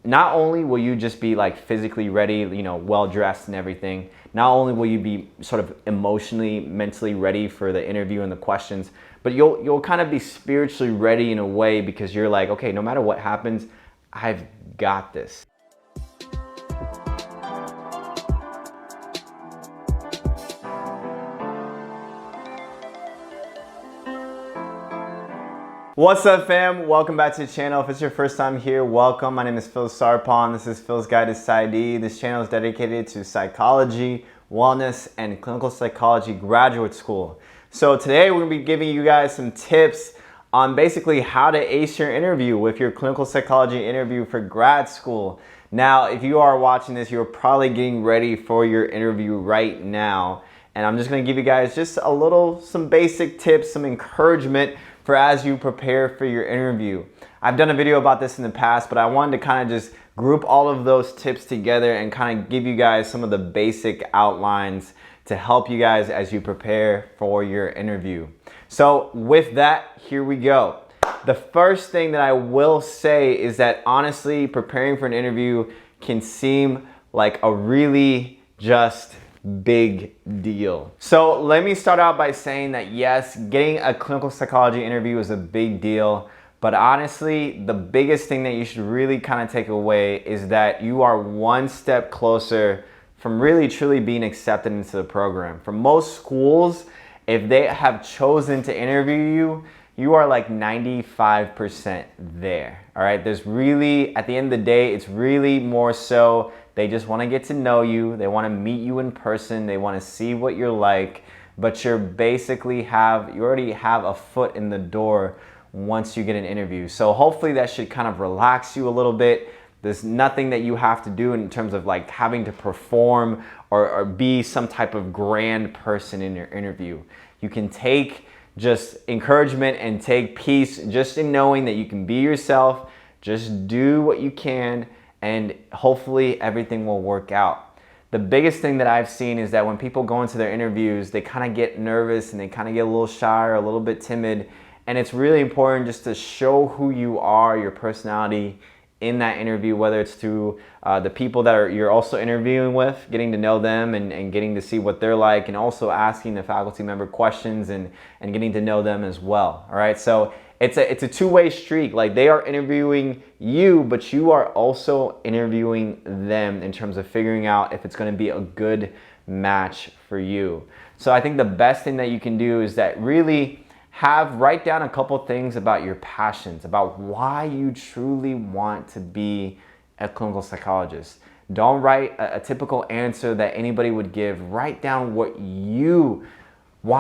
not only will you just be like physically ready, well dressed and everything, not only will you be sort of emotionally, mentally ready for the interview and the questions, but you'll kind of be spiritually ready in a way, because you're like, okay, no matter what happens, I've got this. What's up, fam? Welcome back to the channel. If it's your first time here, welcome. My name is Phil Sarpong. This is Phil's Guide to PsyD. This channel is dedicated to psychology, wellness, and clinical psychology graduate school. So today we're gonna be giving you guys some tips on basically how to ace your interview with your clinical psychology interview for grad school. Now, if you are watching this, you're probably getting ready for your interview right now. And I'm just gonna give you guys just some basic tips, some encouragement for as you prepare for your interview. I've done a video about this in the past, but I wanted to kind of just group all of those tips together and kind of give you guys some of the basic outlines to help you guys as you prepare for your interview. So with that, here we go. The first thing that I will say is that honestly, preparing for an interview can seem like a really just big deal. So let me start out by saying that yes, getting a clinical psychology interview is a big deal, but honestly, the biggest thing that you should really kind of take away is that you are one step closer from really truly being accepted into the program. For most schools, if they have chosen to interview you, you are like 95% there, all right? There's really, at the end of the day, it's really more so they just want to get to know you. They want to meet you in person. They want to see what you're like, but you already have a foot in the door once you get an interview. So hopefully that should kind of relax you a little bit. There's nothing that you have to do in terms of like having to perform or be some type of grand person in your interview. You can take just encouragement and take peace just in knowing that you can be yourself, just do what you can, and hopefully everything will work out. The biggest thing that I've seen is that when people go into their interviews, they kind of get nervous and they kind of get a little shy or a little bit timid. And it's really important just to show who you are, your personality in that interview, whether it's through the people that you're also interviewing with, getting to know them and getting to see what they're like, and also asking the faculty member questions and getting to know them as well. All right, so it's a two-way streak. Like, they are interviewing you, but you are also interviewing them in terms of figuring out if it's going to be a good match for you. So I think the best thing that you can do is that really write down a couple things about your passions, about why you truly want to be a clinical psychologist. Don't write a typical answer that anybody would give. Write down why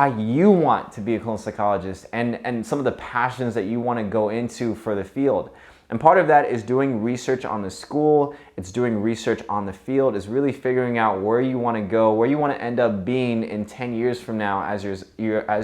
you want to be a clinical psychologist and some of the passions that you want to go into for the field. And part of that is doing research on the school, it's doing research on the field, is really figuring out where you want to go, where you want to end up being in 10 years from now as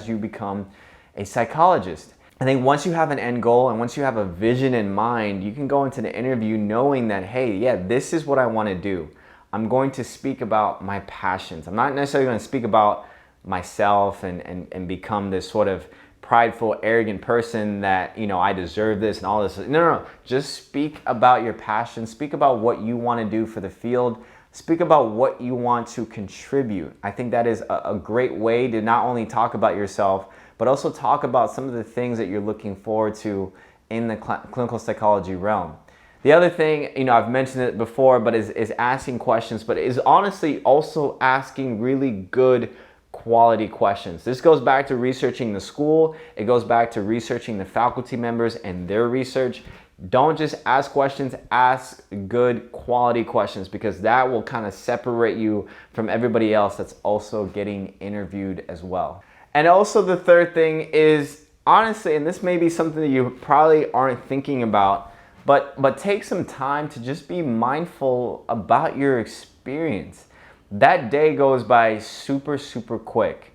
you become a psychologist. I think once you have an end goal and once you have a vision in mind, you can go into the interview knowing that, hey, yeah, this is what I want to do. I'm going to speak about my passions. I'm not necessarily going to speak about myself and become this sort of prideful, arrogant person that, I deserve this and all this. No. Just speak about your passion. Speak about what you want to do for the field. Speak about what you want to contribute. I think that is a great way to not only talk about yourself, but also talk about some of the things that you're looking forward to in the clinical psychology realm. The other thing, I've mentioned it before, but is asking questions, but is honestly also asking really good quality questions. This goes back to researching the school. It goes back to researching the faculty members and their research. Don't just ask questions, ask good quality questions, because that will kind of separate you from everybody else that's also getting interviewed as well. And also the third thing is, honestly, and this may be something that you probably aren't thinking about, but take some time to just be mindful about your experience. That day goes by super, super quick.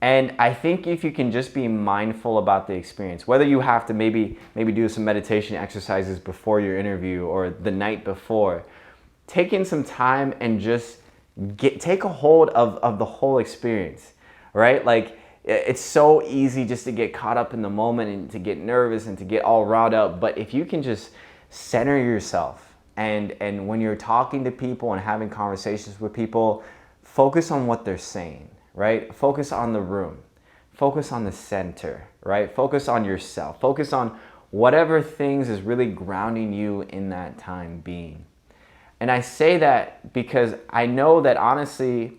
And I think if you can just be mindful about the experience, whether you have to maybe do some meditation exercises before your interview or the night before, taking some time and just take a hold of the whole experience, right? Like, it's so easy just to get caught up in the moment and to get nervous and to get all riled up. But if you can just center yourself, And when you're talking to people and having conversations with people, focus on what they're saying, right? Focus on the room. Focus on the center, right? Focus on yourself. Focus on whatever things is really grounding you in that time being. And I say that because I know that honestly,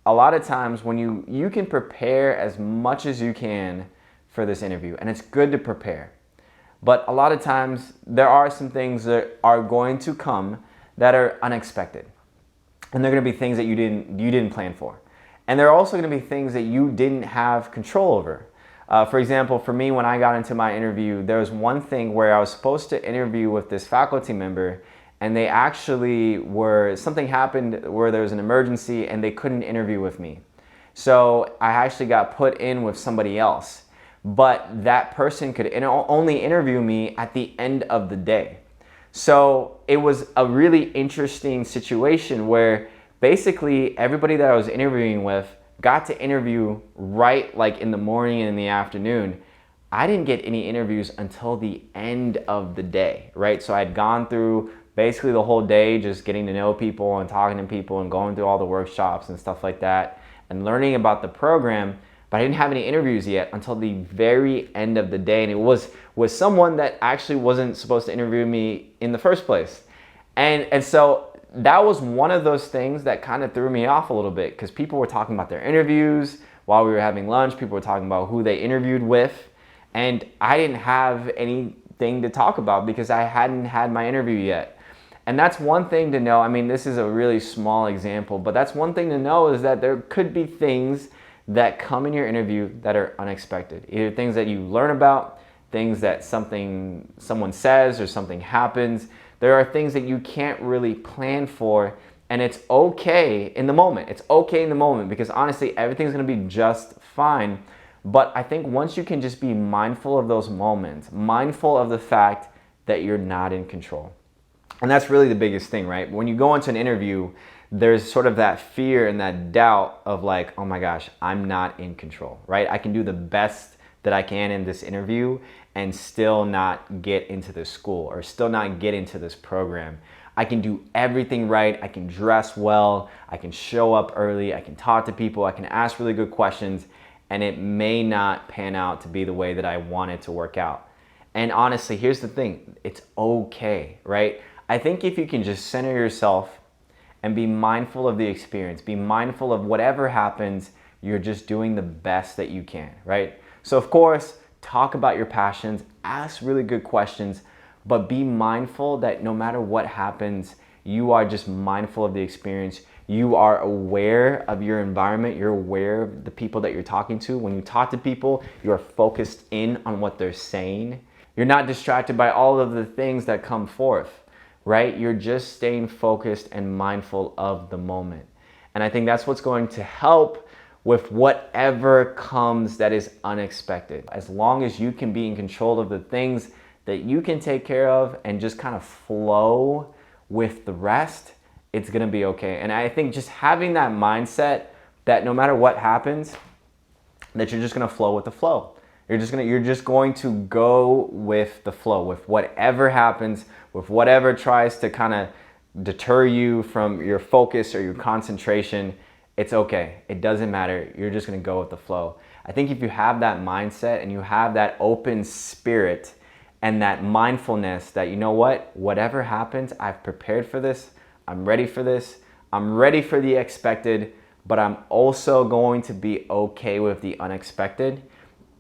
a lot of times when you can prepare as much as you can for this interview, and it's good to prepare. But a lot of times there are some things that are going to come that are unexpected. And they're going to be things that you didn't plan for. And there are also going to be things that you didn't have control over. For example, for me, when I got into my interview, there was one thing where I was supposed to interview with this faculty member, and they actually something happened where there was an emergency and they couldn't interview with me. So I actually got put in with somebody else. But that person could only interview me at the end of the day. So it was a really interesting situation where basically everybody that I was interviewing with got to interview right like in the morning and in the afternoon. I didn't get any interviews until the end of the day, right? So I'd gone through basically the whole day just getting to know people and talking to people and going through all the workshops and stuff like that and learning about the program. But I didn't have any interviews yet until the very end of the day. And it was with someone that actually wasn't supposed to interview me in the first place. And so that was one of those things that kind of threw me off a little bit, because people were talking about their interviews while we were having lunch. People were talking about who they interviewed with. And I didn't have anything to talk about because I hadn't had my interview yet. And that's one thing to know. I mean, this is a really small example, but that's one thing to know, is that there could be things that come in your interview that are unexpected. Either things that you learn about, things that someone says or something happens. There are things that you can't really plan for, and it's okay in the moment. It's okay in the moment because honestly, everything's gonna be just fine. But I think once you can just be mindful of those moments, mindful of the fact that you're not in control. And that's really the biggest thing, right? When you go into an interview, there's sort of that fear and that doubt of like, oh my gosh, I'm not in control, right? I can do the best that I can in this interview and still not get into this school or still not get into this program. I can do everything right. I can dress well. I can show up early. I can talk to people. I can ask really good questions, and it may not pan out to be the way that I want it to work out. And honestly, here's the thing. It's okay, right? I think if you can just center yourself and be mindful of the experience, be mindful of whatever happens, you're just doing the best that you can, right? So of course, talk about your passions, ask really good questions, but be mindful that no matter what happens, you are just mindful of the experience. You are aware of your environment. You're aware of the people that you're talking to. When you talk to people, you're focused in on what they're saying. You're not distracted by all of the things that come forth, right? You're just staying focused and mindful of the moment. And I think that's what's going to help with whatever comes that is unexpected. As long as you can be in control of the things that you can take care of and just kind of flow with the rest, it's gonna be okay. And I think just having that mindset that no matter what happens, that you're just gonna flow with the flow. You're just going to go with the flow, with whatever happens, with whatever tries to kind of deter you from your focus or your concentration. It's okay. It doesn't matter. You're just going to go with the flow. I think if you have that mindset and you have that open spirit and that mindfulness that, you know what, whatever happens, I've prepared for this. I'm ready for this. I'm ready for the expected, but I'm also going to be okay with the unexpected.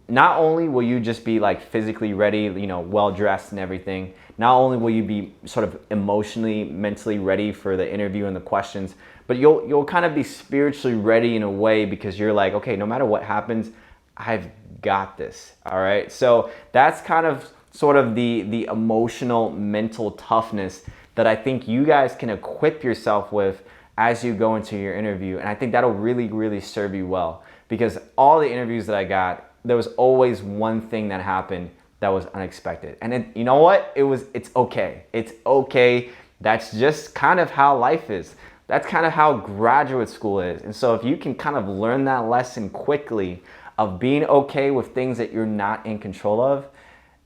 Not only will you just be like physically ready, well dressed and everything, not only will you be sort of emotionally, mentally ready for the interview and the questions, but you'll kind of be spiritually ready in a way, because you're like, okay, no matter what happens, I've got this, all right? So that's kind of sort of the emotional, mental toughness that I think you guys can equip yourself with as you go into your interview. And I think that'll really, really serve you well, because all the interviews that I got, there was always one thing that happened that was unexpected. And you know what? It's okay. It's okay. That's just kind of how life is. That's kind of how graduate school is. And so if you can kind of learn that lesson quickly of being okay with things that you're not in control of,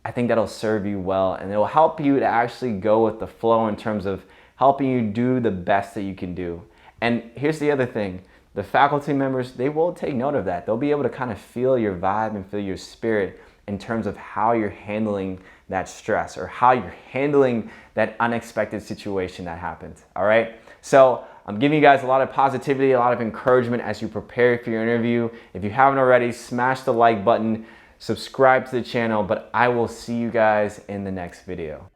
I think that'll serve you well, and it'll help you to actually go with the flow in terms of helping you do the best that you can do. And here's the other thing. The faculty members, they will take note of that. They'll be able to kind of feel your vibe and feel your spirit in terms of how you're handling that stress or how you're handling that unexpected situation that happens, all right? So I'm giving you guys a lot of positivity, a lot of encouragement as you prepare for your interview. If you haven't already, smash the like button, subscribe to the channel, but I will see you guys in the next video.